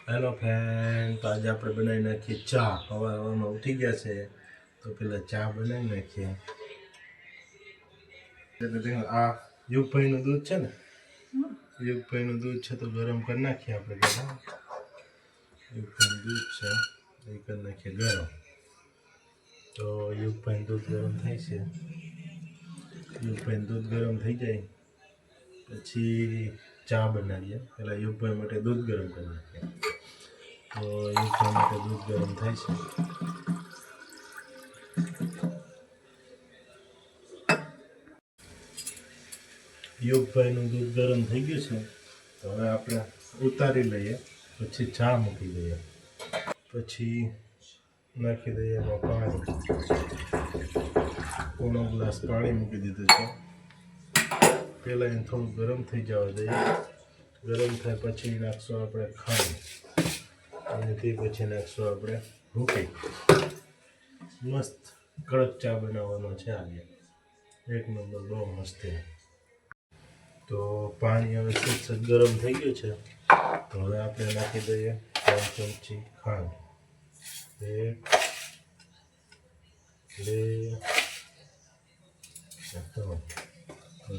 Hello friend, તો આજે આપણે બનાવી નાખીએ ચા. હવામાં ઉઠી ગયા છે તો પેલા ચા બનાવી નાખીએ. આ યુગભાઈનું દૂધ છે ને, યુગભાઈનું દૂધ છે તો ગરમ કરી નાખીએ આપણે પહેલાં. યુગભાઈનું દૂધ છે એ કરી નાખીએ ગરમ. તો યુગભાઈનું દૂધ ગરમ થાય છે. યુગભાઈનું દૂધ ગરમ થઈ જાય પછી ચા બનાવીએ. પહેલાં યુગભાઈ માટે દૂધ ગરમ કરી નાખીએ. તો યુગભાઈ માટે દૂધ ગરમ થાય છે. યુગભાઈનું દૂધ ગરમ થઈ ગયું છે તો હવે આપણે ઉતારી લઈએ. પછી ચા મૂકી દઈએ. પછી નાખી દઈએ એમાં પાણી. પોણો ગ્લાસ પાણી મૂકી દીધું છે. પહેલાં એને થોડું ગરમ થઈ જવા દઈએ. ગરમ થાય પછી નાખશું આપણે ખાંડ અને તે પછી નાખશું આપણે ભૂકી. મસ્ત કડક ચા બનાવવાનો છે આજે. એક નંબર, બહુ મસ્ત. તો પાણી હવે સતત ગરમ થઈ ગયું છે તો હવે આપણે નાખી દઈએ 3 ચમચી ખાંડ. 1 2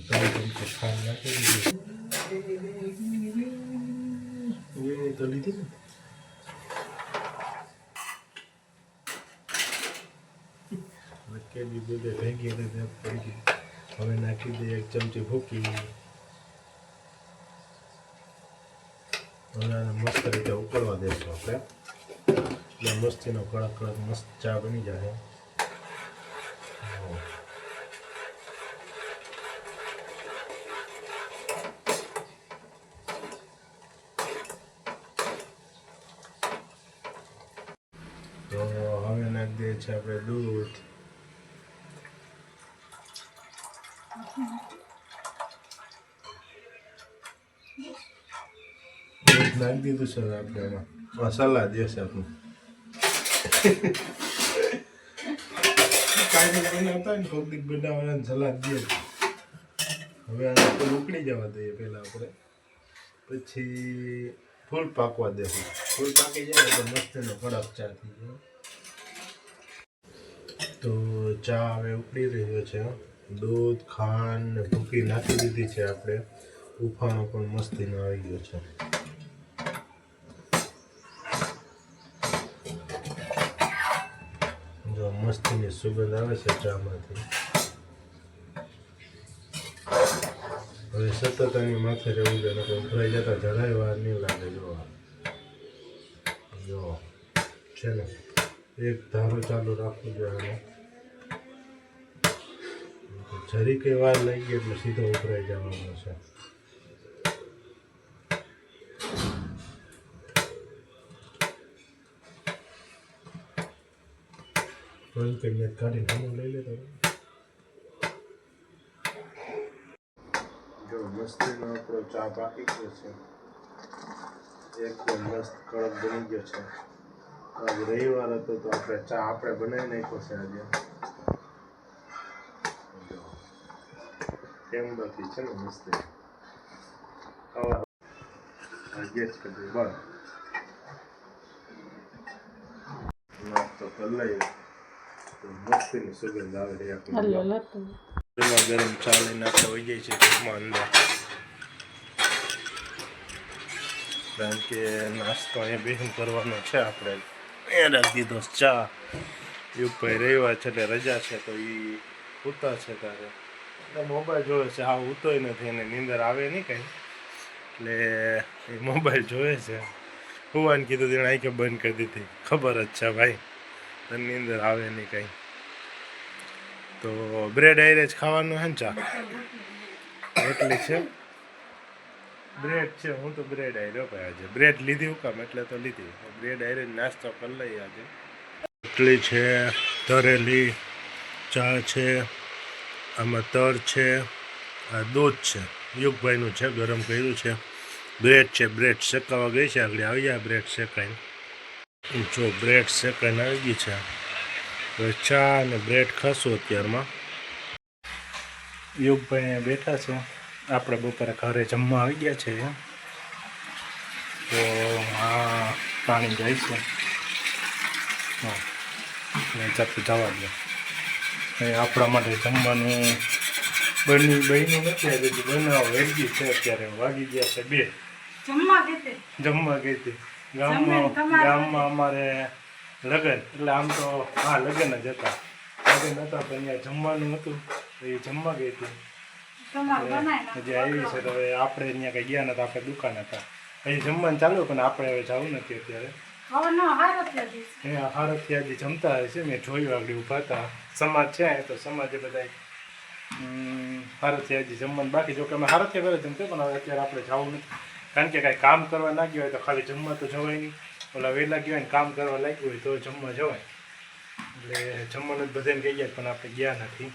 3 ચમચી ખાંડ નાખી દીધી. એ તો લીધી ને. કેવી બધે ભેગી પડી ગઈ. હવે નાખી દઈએ 1 ચમચી ભૂકી. હવે મસ્ત રીતે ઉકળવા દઈશું આપણે. એટલે મસ્તીનો કડક કડક મસ્ત ચા બની જાય. તો હવે નાખી દઈએ છીએ આપણે દૂધ. નાખી દીધું છે આપણે એમાં. મસાલા દેશે આપણું કાંઈ બનાવતા હોય ને કોઈક બનાવવાના સલાદ દે. હવે આને ઉકળી જવા દઈએ પહેલાં આપણે. પછી ફૂલ પાકવા દેવું. ફૂલ પાકી જાય તો મસ્તનો કડક ચા થઈ જાય. તો ચા હવે ઉકળી રહ્યો છે. દૂધ, ખાંડ ને ભૂકી નાખી દીધી છે આપણે. ઉફાણો પણ મસ્તીનો આવી ગયો છે. જો મસ્તીની સુગંધ આવે છે ચામાંથી. હવે સતત આની માથે રહેવું જોઈએ, નકર ઉભરાઈ જતા જરાય વાર નહીં લાગે. જો છે ને, એક ધારો ચાલુ રાખવું જોઈએ. જરી કઈ વાર લઈ ગઈ એટલે સીધો ઉભરાઈ જવાનો છે. બંધ કરીને કાઢીને હમણાં લઈ લેતો. જો મસ્તીનો આપણો ચા પાકી ગયો છે. એકદમ મસ્ત કડક બની ગયો છે. આજ રવિવાર હતો તો આપણે ચા આપણે બનાવી નાખ્યો છે આજે. કેમ બાકી છે ને મસ્ત. ગેસ કરી બંધ. નાસ્તો કરી લઈએ તો મસ્તીની સુગંધ આવે છે. ગરમા ગરમ ચા લઈને આપણે વહી જાય છે ઘરમાં અંદર. કારણ કે નાસ્તો અહીંયા બેસીને કરવાનો છે આપણે. અહીંયા રાખી દીધો ચા. યુગભાઈ રવિવાર છે એટલે રજા છે તો એ ઉતા છે તારે એટલે મોબાઈલ જોવે છે. હા, ઉતોય નથી, એને નીંદર આવે નહીં કંઈ, એટલે એ મોબાઈલ જોવે છે. હુવાને કીધું તેને આંખે બંધ કરી દીધી. ખબર જ છે ભાઈ, તને નીંદર આવે નહીં કંઈ. તો બ્રેડ આયરે જ ખાવાનું હે ને ચા એટલી છે. બ્રેડ છે, હું તો બ્રેડ આયરો ભાઈ આજે. બ્રેડ લીધી હું કામ એટલે તો લીધી. બ્રેડ આયરે નાસ્તો કરી લઈએ આજે. રોટલી છે, તરેલી ચા છે, આમાં તર છે, આ દૂધ છે, યુગભાઈનું છે, ગરમ કર્યું છે. બ્રેડ છે, બ્રેડ શેકાવા ગઈ છે. આગળ આવી જાય બ્રેડ શેકાઈને. જો બ્રેડ શેકાઈને આવી ગઈ છે. હવે ચા અને બ્રેડ ખાશું અત્યારમાં. યુગભાઈ બેઠા છે. આપણે બપોરે ઘરે જમવા આવી ગયા છે. તો આ પાણી જાય છે. હા જાતું જવા દો. આપણા માટે જમવાનું બન્યું નથી. હજી બનાવો વેગી છે. અત્યારે વાગી ગયા છે 2. જમવા ગઈ હતી ગામમાં અમારે લગ્ન. એટલે આમ તો હા લગ્ન જ હતા. લગ્ન હતા પણ અહીંયા જમવાનું હતું. એ જમવા ગઈ હતી. હજી આવી છે. તો હવે આપણે અહીંયા કંઈ ગયા નતા. આપણે દુકાન હતા. હજી જમવાનું ચાલુ પણ આપણે હવે જવું નથી અત્યારે. હારથી આજે જમતા હોય છે. મેં જોયું આગળ ઊભા હતા. સમાજ છે તો સમાજે બધા હારથી આજે જમવાનું બાકી. જો કે અમે હારથી ઘરે જમતે પણ હવે અત્યારે આપણે જવું નથી. કારણ કે કાંઈ કામ કરવા ના ગયો હોય તો ખાલી જમવા તો જવાય નહીં. ઓલા વહેલા ગયો હોય ને કામ કરવા લાગ્યું હોય તો જમવા જવાય. એટલે જમવાનું જ બધાને કહી જાય પણ આપણે ગયા નથી.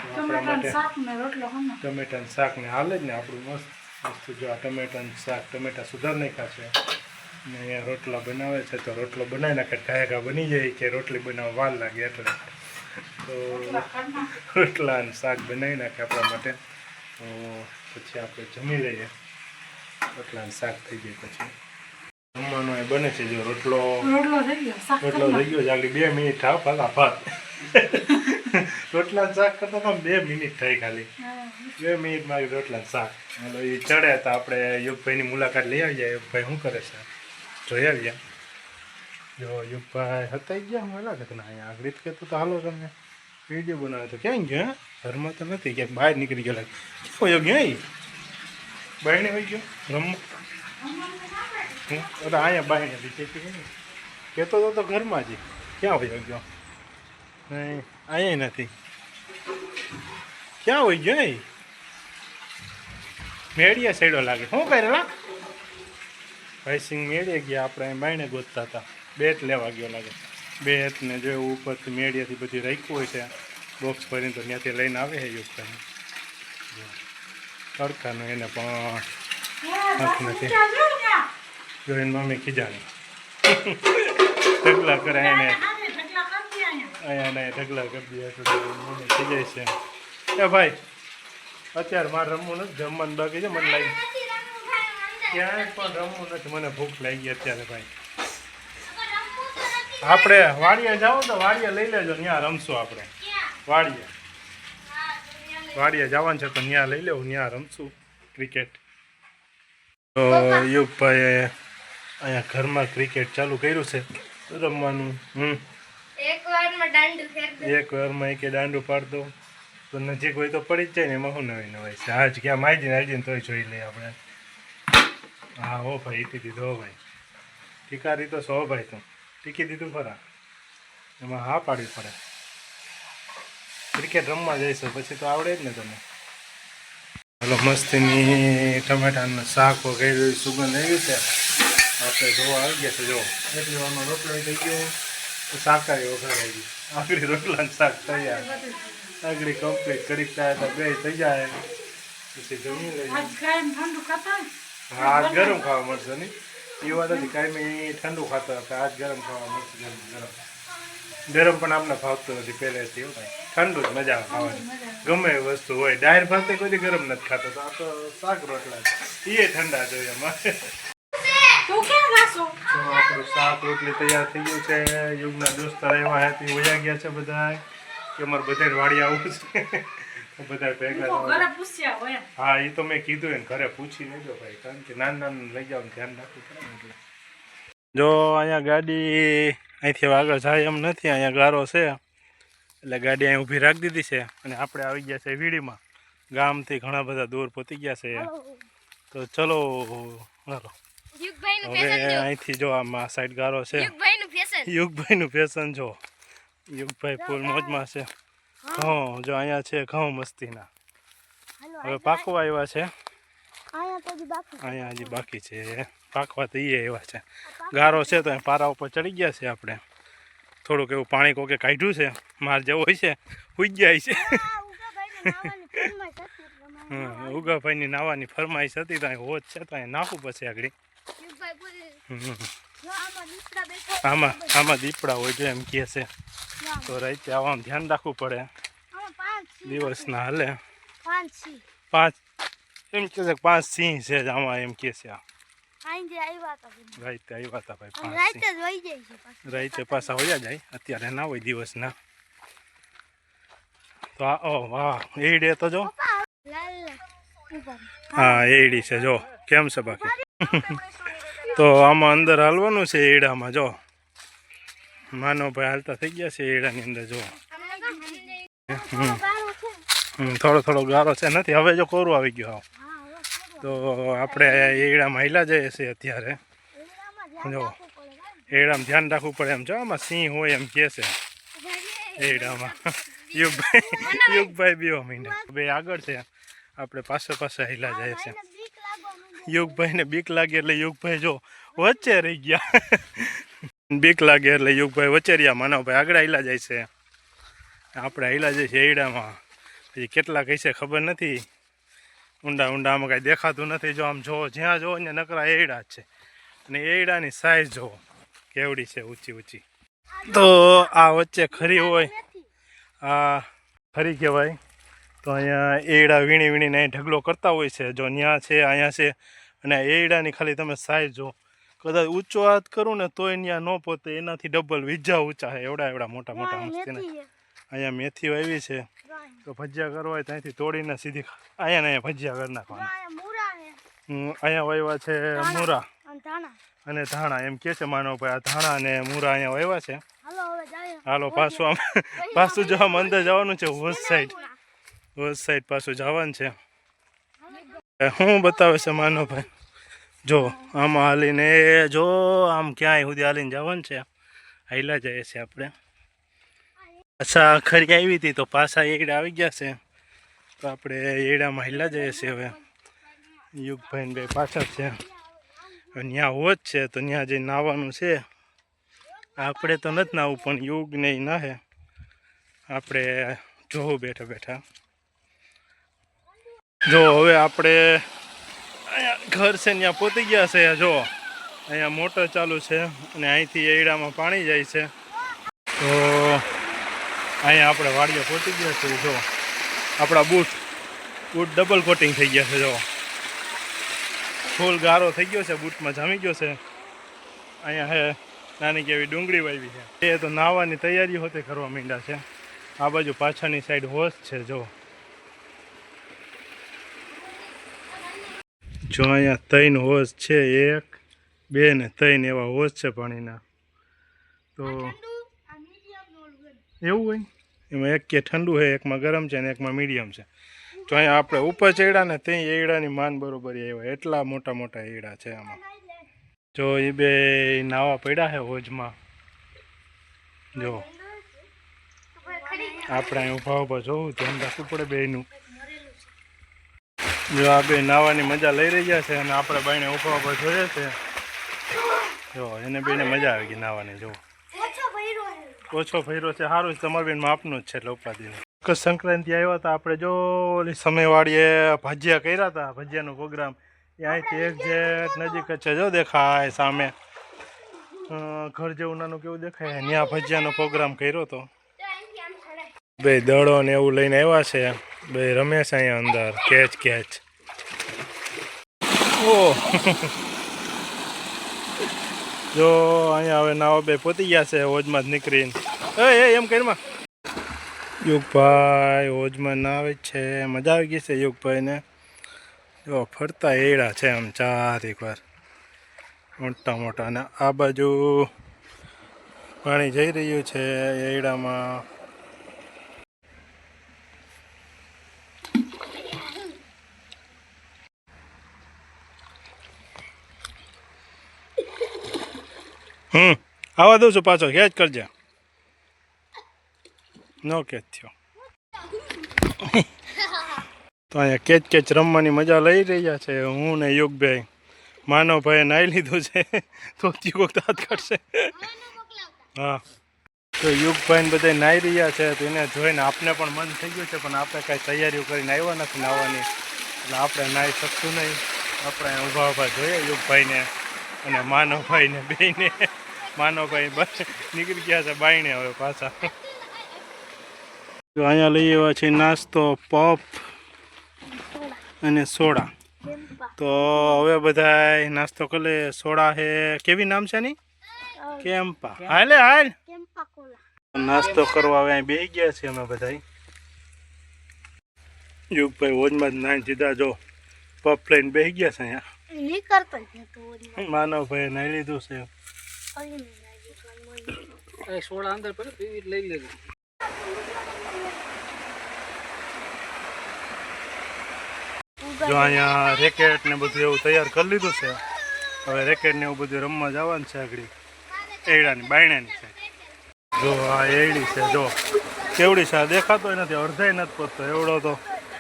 આપણા માટે ટમેટાનું શાક ને હાલે જ ને આપણું મસ્ત વસ્તુ. જો આ ટમેટાનું શાક ટમેટા સુધાર નાખ્યા છે ને અહીંયા રોટલા બનાવે છે. તો રોટલો બનાવી નાખે ઘાયકા બની જાય કે રોટલી બનાવવા વાર લાગે એટલે તો રોટલા અને શાક બનાવી નાખે આપણા માટે. તો પછી આપણે જમી લઈએ. રોટલા અને શાક થઈ જાય પછી જમવાનું એ બને છે. જો રોટલો થઈ ગયો છે. આગળ 2 મિનિટ થાવ ફટાફટ. રોટલા શાક કરતા તો 2 મિનિટ થઈ ખાલી. 2 મિનિટમાં રોટલા શાક. એટલે એ ચડે તો આપણે યુગભાઈની મુલાકાત લઈ આવી જાય. યુગભાઈ શું કરે છે જોઈ આવ્યા. જો યુગભાઈ હતા ગયા હું લાગે તને અહીંયા આગળ જ કહેતો તો હાલો તમે વિડીયો બનાવે તો ક્યાં ગયો? ઘરમાં તો નથી ક્યાંક બહાર નીકળી ગયો લાગે. ક્યાં ગયો? બાયણે હોઈ ગયો રમવા. અરે અહીંયા બાયણે કહેતો તો ઘરમાં જ. ક્યાં હોઈ ગયો? નહીં અહીંયા નથી. ક્યાં હોઈ ગયો? મેળિયા સાઈડો લાગે. શું કરેલા ભાઈ સિંગ મેળીએ ગયા. આપણે બાયણે ગોતતા હતા. બેટ લેવા ગયો લાગે. બેટ ને જો ઉપરથી મેળિયાથી બધી રાખ્યું હોય છે બોક્સ ભરીને તો ત્યાંથી લઈને આવે છે યુગભાઈ. તડકાનું એને પણ હાથ નથી. જો એને મમ્મી ખીજાણી ઢગલા કરે એને અહીંયા ઢગલા કરી દે એટલે મમ્મી ખીજાય છે. એ ભાઈ અત્યારે મારે રમવું નથી. જમવાનું બાકી છે. મને લાગી ક્યાંય પણ રમવું નથી. મને ભૂખ લાગી અત્યારે ભાઈ. આપણે વાડીએ જાઓ તો વાડીએ લઈ લેજો. ત્યાં રમશું આપણે. વાડીએ જવાનું છે તો ત્યાં લઈ લેવું. ત્યાં રમશું ક્રિકેટ. તો યુગભાઈએ અહીંયા ઘરમાં ક્રિકેટ ચાલુ કર્યું છે રમવાનું. એક વારમાં એક દાંડું પાડ દો તો નજીક હોય તો પડી જ જાય ને. એમાં શું નવાય છે. આજ ક્યાં માહિતી તોય જોઈ લઈએ આપણે. હા હો ભાઈ ટીકી દીધો હો ભાઈ. ટીકારી તો સો ભાઈ તું ટીકી દીધું ખરા. એમાં હા પાડવી પડે. ક્રિકેટ રમવા જઈશું પછી તો આવડે જ ને તમે. હાલો મસ્તીની ટમેટાનું શાક વગેરે સુગંધ આવી છે. આપણે જોવા આવી ગયા છે. જો એટલી વારમાં રોટલો થઈ ગયો તો શાકારી વઘારાઈ ગઈ. આગળ રોટલા શાક તૈયાર. આગળ કમ્પ્લીટ કરી થાય તો 2 થઈ જાય પછી જમી લઈએ. હા આજ ગરમ ખાવા મળશે નહીં. એ વાત હતી કાંઈ ઠંડુ ખાતા હતા. આજ ગરમ ખાવા મળશે. ગરમ પણ આપણે ભાવતું નથી પહેલેથી. એવું ભાઈ ઠંડુ જ મજા આવે ખાવાની. ગમે એ વસ્તુ હોય. ડાયર ભાતે કોઈ ગરમ નથી ખાતો. તો આ તો શાક રોટલા એ ઠંડા જોઈએ અમારે. આપણું શાક રોટલી તૈયાર થઈ ગયું છે. યુગના દોસ્તાર એવા હતી વયા ગયા છે બધા કે અમારે બધાને વાડી આવું છે. બધા ભેગા. હા એ તો મેં કીધું એને ઘરે પૂછી લેજો ભાઈ. કારણ કે નાનું લઈ જાવ ધ્યાન રાખવું પડે એટલે. જો અહીંયા ગાડી અહીંથી આગળ જાય એમ નથી. અહીંયા ગારો છે એટલે ગાડી અહીં ઊભી રાખી દીધી છે. અને આપણે આવી ગયા છે વીડીમાં. ગામથી ઘણા બધા દૂર પહોંચી ગયા છે. તો ચલો હાલો. હવે અહીંથી જો આમાં સાઈડ ગારો છે. યુગભાઈનું ફેશન જો. યુગભાઈ ફૂલ મોજમાં છે. ઘઉં જો અહીંયા છે ઘઉં મસ્તીના. હવે પાકવા આવ્યા છે. અહીંયા હજી બાકી છે પાકવા. તો એ એવા છે. ગારો છે તો પારા ઉપર ચડી ગયા છે. આપણે થોડુંક એવું પાણી કોકે કાઢ્યું છે. માર જેવો હોય છે હુઈ જાય છે. ઉગાભાઈની નાવાની ફરમાઈશ હતી તો અહીં હોજ છે તો અહીં નાખવું પછી આગળ. આમાં દીપડા હોય જો એમ કહે છે. તો રાતે આવામાં ધ્યાન રાખવું પડે. દિવસના હાલે 5 એમ કહે છે 5 સિંહ છે આમાં એમ કહે છે. રાઈતે આવ્યા હતા ભાઈ રાતે રાઈતે પાછા વયા જાય અત્યારે ના હોય દિવસના તો આ ઓ વાહ એડી તો જો હા એડી છે જો કેમ છે બાકી તો આમાં અંદર હાલવાનું છે એડામાં જો માનો ભાઈ હાલતા થઈ ગયા છે એડાની અંદર જો થોડો થોડો ગારો છે નથી હવે જો કોરું આવી ગયો તો આપણે એડામાં હાલ્યા જઈએ છીએ અત્યારે જો એડામાં ધ્યાન રાખવું પડે એમ જો આમાં સિંહ હોય એમ કે છે એડામાં યુગભાઈ બીવા મહિને બે આગળ છે આપણે પાસે હાલ્યા જાય છે યુગભાઈને બીક લાગે એટલે યુગભાઈ જો વચ્ચે રહી ગયા બીક લાગે એટલે યુગભાઈ વચ્ચે રહ્યા માનવભાઈ આગળ હાલ્યા જાય છે આપણે હાલ્યા જઈએ છીએ એડામાં પછી કેટલા કહી છે ખબર નથી ઊંડા ઊંડામાં કાંઈ દેખાતું નથી જો આમ જો જ્યાં જો ને નકરા એડા જ છે અને એડાની સાઈઝ જો કેવડી છે ઊંચી ઊંચી તો આ વચ્ચે ખરી હોય આ ખરી કહેવાય તો અહીંયા એડા વીણીને અહીં ઢગલો કરતા હોય છે જો ત્યાં છે અહીંયા છે અને એડાની ખાલી તમે સાઈઝ જો કદાચ ઊંચો હાથ કરું ને તોય ત્યાં ન પોતે એનાથી ડબલ વીજા ઊંચા છે એવડા મોટા મોટા મસ્તીને અહીંયા મેથી આવી છે તો ભજીયા કરવા હોય ત્યાંથી તોડીને સીધી અહીંયા ભજીયા કરી નાખવાના અહીંયા વાવ્યા છે મૂરા અને ધાણા એમ કે છે માનો ભાઈ આ ધાણા અને મૂરા અહીંયા વાવ્યા છે હાલો પાછું જો આમ અંદર જવાનું છે હોશ સાઈડ પાછું જવાનું છે શું બતાવે છે માનો ભાઈ જો આમાં હાલીને જો આમ ક્યાંય સુધી હાલીને જવાનું છે હાલ્યા જઈએ છીએ આપણે પાછા ખરી આવી હતી તો પાછા એડા આવી ગયા છે તો આપણે એડામાં હાલ્યા જઈએ છીએ હવે યુગભાઈને બે પાછળ છે ત્યાં હોજ છે તો ત્યાં જઈને નાહવાનું છે આપણે તો નથી નાહવું પણ યુગ ને નાહે આપણે જોવું બેઠા બેઠા જો હવે આપણે અહીંયા ઘર છે ત્યાં પહોંચી ગયા છે જો અહીંયા મોટર ચાલુ છે અને અહીંથી એડામાં પાણી જાય છે તો અહીંયા આપણે વાડીએ પહોંચી ગયા છે જો આપણા બૂટ ડબલ કોટિંગ થઈ ગયા છે જો ફૂલ ગારો થઈ ગયો છે બૂટમાં જામી ગયો છે અહીંયા હે નાની કેવી ડુંગળી વાવી છે એ તો નાહવાની તૈયારી હોતે કરવા માંડ્યા છે આ બાજુ પાછળની સાઈડ હોશ છે જો અહીંયા 3 હોશ છે 1 2 ને 3 એવા હોશ છે પાણીના તો એવું હોય એમાં એક કે ઠંડુ છે એકમાં ગરમ છે ને એકમાં મીડિયમ છે તો અહીંયા આપણે ઉપર ચડ્યા ને ત્યાં એડાની માન બરોબર આવ્યા એટલા મોટા મોટા એડા છે આમાં જો એ બે નાવા પડ્યા છે હોજમાં જો આપણે અહીં ઊભા જોવું ધ્યાન રાખવું પડે બેયનું જો આ બે નાવાની મજા લઈ રહ્યા છે અને આપણે બાઈને ઊભા જોઈએ છે જો એને બેને મજા આવી ગઈ નાવાની જો ઓછો ફર્યો છે સારું છે તમારે બેન માપનું જ છે એટલે ઉપાધિનું મકર સંક્રાંતિ આવ્યા હતા આપણે જો ઓલી સમયવાળીએ ભજીયા કર્યા હતા ભજીયાનો પ્રોગ્રામ એ અહીંથી એક્ઝેક્ટ નજીક જ છે જો દેખાય સામે ઘર જેવું નાનું કેવું દેખાય ત્યાં ભજીયાનો પ્રોગ્રામ કર્યો હતો બે દડો ને એવું લઈને આવ્યા છે બે રમે છે અહીંયા અંદર કેચ ઓ જો અહીંયા હવે નાવા બે પોતી ગયા છે હોજમાં જ નીકળીને એમ કરીમાં યુગભાઈ હોજમાં નાવે છે મજા આવી ગઈ છે યુગભાઈને જો ફરતા એડા છે આમ 4 એકવાર મોટા મોટા અને આ બાજુ પાણી જઈ રહ્યું છે એડામાં આવા દઉં છું પાછો કેચ કરજે નો કેચ થયો તો અહીંયા કેચ રમવાની મજા લઈ રહ્યા છે હું ને યુગભાઈ માનવભાઈએ નાહી લીધું છે તો દાંત કાઢશે હા તો યુગભાઈને બધા નાહી રહ્યા છે તો એને જોઈને આપને પણ મન થઈ ગયું છે પણ આપણે કાંઈ તૈયારીઓ કરીને આવ્યા નથી નાહવાની એટલે આપણે નાહી શકશું નહીં આપણે ઊભા જોઈએ યુગભાઈને અને માનવભાઈને બેને માનવભાઈ બસ નીકળી ગયા છે બાયણે હવે પાછા તો અહીંયા લઈ આવ્યા છે નાસ્તો પફ અને સોડા તો હવે બધા નાસ્તો કરે. સોડા હે, કેવી નામ છે ની? કેમ્પા. હાલે હાલ નાસ્તો કરવા હવે અહીં બેસી ગયા છીએ અમે બધા. યુગભાઈ ઓજમાં જ નાઈ સીધા જો પપ લઈને બેસી ગયા છે અહીંયા. માનવભાઈ નાઈ લીધું છે. સોડા અંદર પીવી લઈ લેજો. જો અહીંયા રેકેટ ને બધું એવું તૈયાર કરી લીધું છે. હવે રેકેટ ને એવું બધું રમવા જવાનું છે. આગળ એડાની બાયણાની છે. જો આ એડી છે, જો કેવડી છે, દેખાતો નથી, અડધાય નથી પહોંચતો. એવડો તો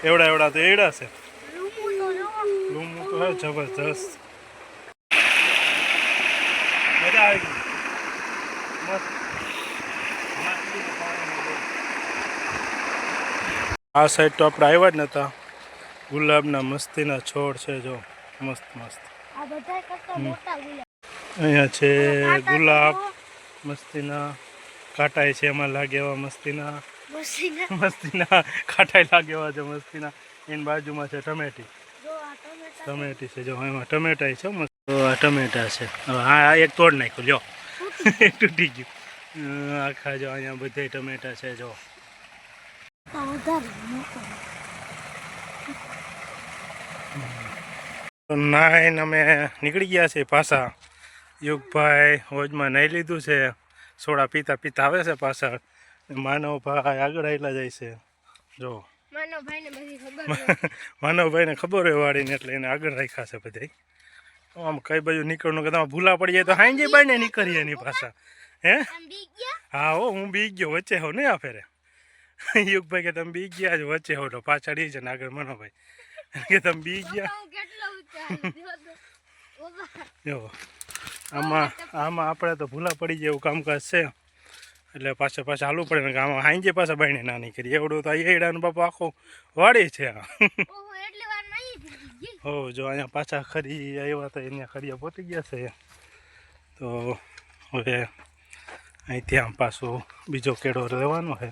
એવડા તો એડા છે. લૂમું તો હે જબરજસ્ત. મજા આવી ગઈ. મસ્ત. આ સાઈડ તો આપણે આવ્યા જ નતા. ગુલાબના મસ્તીના છોડ છે, જો મસ્ત મસ્ત. અહીંયા છે ગુલાબ મસ્તીના. કાંટાઈ છે એમાં લાગે એવા મસ્તીના. કાંટાઈ લાગે એવા છે મસ્તીના. એની બાજુમાં છે ટમેટી છે, જો એમાં ટમેટા છે મસ્ત. આ ટમેટા છે. હવે હા એક તોડ નાખ્યું, લ્યો તૂટી ગયું. આખા જો અહીંયા બધા ટમેટા છે. જો નાઈને અમે નીકળી ગયા છે પાછા. યુગભાઈ હોજમાં નાહી લીધું છે. સોડા પીતા પીતા આવે છે પાછળ. માનવભાઈ આગળ આવેલા જાય છે. જો માનવભાઈને ખબર હોય વાળીને એટલે એને આગળ રાખ્યા છે બધા. આમ કઈ બાજુ નીકળવાનું કે તમે ભૂલા પડી જાય તો હાંજી બાઈને નીકળીએ એની પાછા. હે હા હો, હું બી ગયો વચ્ચે હો નહીં આ ફેરે. યુગભાઈ કે તમે બી ગયા છો વચ્ચે હો, તો પાછળ છે ને આગળ માનવભાઈ કે તમે બી ગયા. જો આમાં આપણે તો ભૂલા પડી જાય એવું કામકાજ છે. એટલે પાછા હાલવું પડે ને કે આમાં હાંજે પાછા બાઈને ના નીકળી. એવડું તો એડાનું બાપા આખો વાડી છે. હો જો અહીંયા પાછા ખરી આવ્યા હતા, અહીંયા ખરીયા પહોંચી ગયા છે. તો હવે અહીંથી આમ પાછું બીજો કેળો રહેવાનો છે.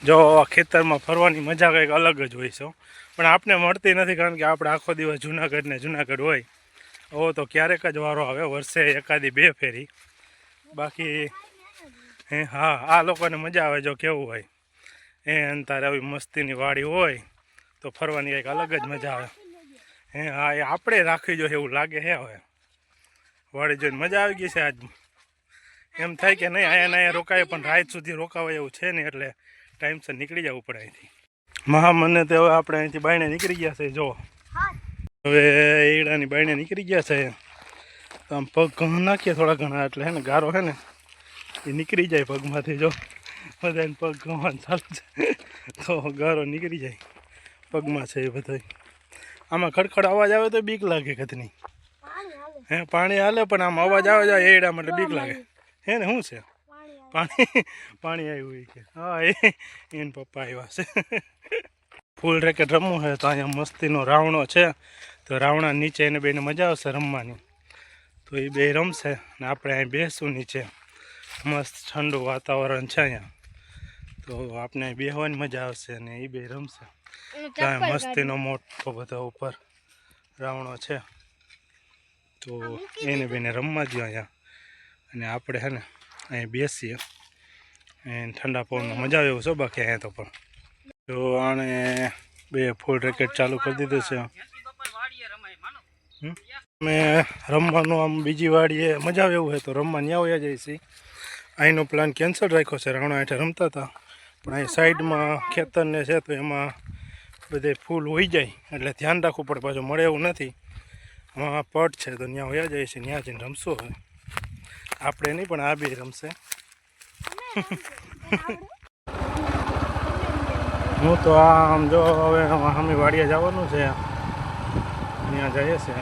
જો ખેતરમાં ફરવાની મજા કંઈક અલગ જ હોય છે, પણ આપણે મળતી નથી. કારણ કે આપણે આખો દિવસ જુનાગઢ હોય. ઓ તો ક્યારેક જ વારો આવે, વર્ષે એકાદી બે ફેરી. બાકી હા આ લોકોને મજા આવે. જો કેવું હોય અંતારે આવી મસ્તીની વાડી હોય તો ફરવાની કંઈક અલગ જ મજા આવે. હા એ આપણે રાખવી જોઈએ એવું લાગે છે. હવે વાડી જોઈને મજા આવી ગઈ છે. આજ એમ થાય કે નહીં અહીંયા રોકાય, પણ રાત સુધી રોકાવાય એવું છે ને, એટલે ટાઈમસર નીકળી જવું પડે અહીંથી. મને તો હવે આપણે અહીંથી બાયણે નીકળી ગયા છે. જો હવે એડાની બાયણે નીકળી ગયા છે. તો આમ પગ ઘણા નાખીએ થોડા ઘણા, એટલે હે ને ગારો હે ને એ નીકળી જાય પગમાંથી. જો બધાને પગ ઘવાનું ચાલુ છે તો ગારો નીકળી જાય પગમાં છે એ બધા. આમાં ખડખડ અવાજ આવે તો બીક લાગે કદની. હે પાણી હાલે પણ આમ અવાજ આવે જાય એડા એટલે બીક લાગે. હે ને શું છે પાણી આવ્યું કે હા એને પપ્પા આવ્યા છે. ફૂલ રેકેટ રમવું છે તો અહીંયા મસ્તીનો રાવણો છે. તો રાવણા નીચે એને બેને મજા આવશે રમવાની. તો એ બે રમશે ને આપણે અહીં બેસું નીચે. મસ્ત ઠંડુ વાતાવરણ છે અહીંયા, તો આપણે બેસવાની મજા આવશે અને એ બે રમશે. ત્યાં મસ્તીનો મોટો બધો ઉપર રાવણો છે. તો એને બેને રમવા દો અહીંયા, અને આપણે છે ને અહીં બેસીએ. એને ઠંડા પવનમાં મજા આવે એવું છે. બાકી અહીંયા તો પણ તો આણે બે ફૂલ રેકેટ ચાલુ કરી દીધું છે. અમે રમવાનું આમ બીજી વાડીએ મજા આવે એવું હોય તો રમવા ત્યાં આવ્યા જાય છે. અહીંનો પ્લાન કેન્સલ રાખ્યો છે. રાવણા હેઠે રમતા હતા, પણ અહીં સાઈડમાં ખેતરને છે તો એમાં બધે ફૂલ હોઈ જાય એટલે ધ્યાન રાખવું પડે. પાછું મળે એવું નથી. આમાં પટ છે તો ત્યાં વયા જાય છે. ત્યાં જઈને રમશો. હવે આપણે નહીં પણ આ બે રમશે. હું તો આમ જો હવે અમે વાડીએ જવાનું છે, ત્યાં જઈએ છે.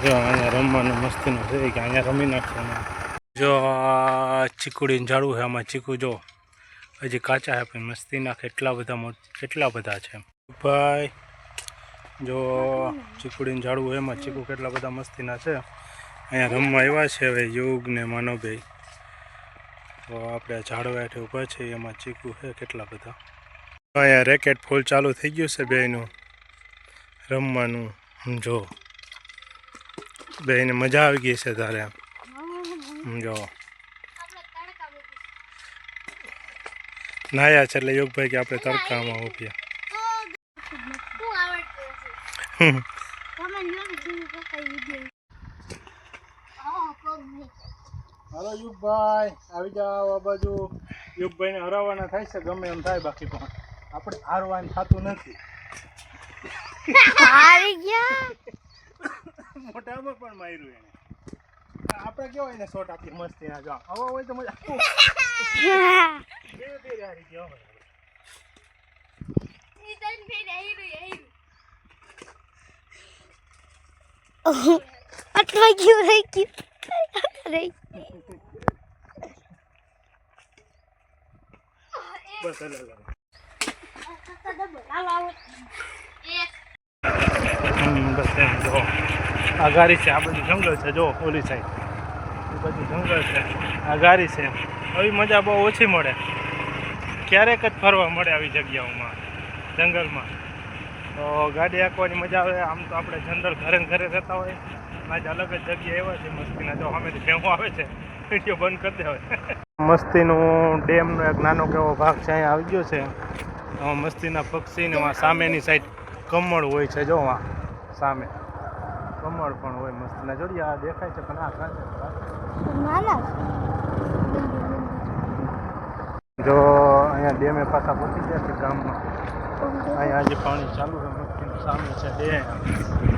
જો અહીંયા રમવાનું મસ્તીનું છે કે અહીંયા રમી નાખવાનું. જો આ ચીકુડીને ઝાડવું છે. આમાં ચીકુ જો હજી કાચા છે પણ મસ્તીના કેટલા બધા છે ભાઈ. જો ચીકુડીને ઝાડવું એમાં ચીકુ કેટલા બધા મસ્તીના છે. અહીંયા રમવા આવ્યા છે હવે યુગ ને માનવભાઈ. તો આપણે ઝાડવા હેઠે ઊભા છે, એમાં ચીકુ છે કેટલા બધા. અહીંયા રેકેટ ફૂલ ચાલુ થઈ ગયું છે બેયનું રમવાનું જો બેને મજા આવી ગઈ છે તારે જો નાયા છે એટલે યોગભાઈ કે આપણે તડકામાં ઉભ્યા હાલો યુગભાઈ આવી જાઓ આ બાજુ યુગભાઈને હરાવવાના થાય છે ગમે એમ થાય બાકી પણ આપણે હારવાનું થતું નથી હારી ગયા મોટામાં પણ માર્યું એને આપણે કેવાય ને શોટ આપી મસ્તી ના જો હવા હોય તો મજા ધીરે ધીરે હારી ગયો અટવા ગયું રહી ગયું બસ હલે બસ એમ જો આ ગાડી છે આ બધું જંગલ છે જો ઓલી સાઈડ એ બધું જંગલ છે આ ગાડી છે આવી મજા બહુ ઓછી મળે ક્યારેક જ ફરવા મળે આવી જગ્યાઓમાં જંગલમાં તો ગાડી હાંકવાની મજા આવે આમ તો આપણે જનરલ ઘરે ને ઘરે રહેતા હોય આજે અલગ જ જગ્યા એવા છે મસ્તીના જો સામેથી ભેગો આવે છે વિડીયો બંધ કરી દે હવે મસ્તીનું ડેમનો એક નાનો કેવો ભાગ છે અહીંયા આવી ગયો છે મસ્તીના પક્ષીને સામેની સાઈડ કમળ હોય છે જો સામે કમળ પણ હોય મસ્તીના જોડી આ દેખાય છે પણ આ કાંઈ જો અહીંયા ડેમે પાછા પહોંચી ગયા છે ગામમાં અહીંયા આજે પાણી ચાલુ છે મસ્તીનું સામે છે ડેમ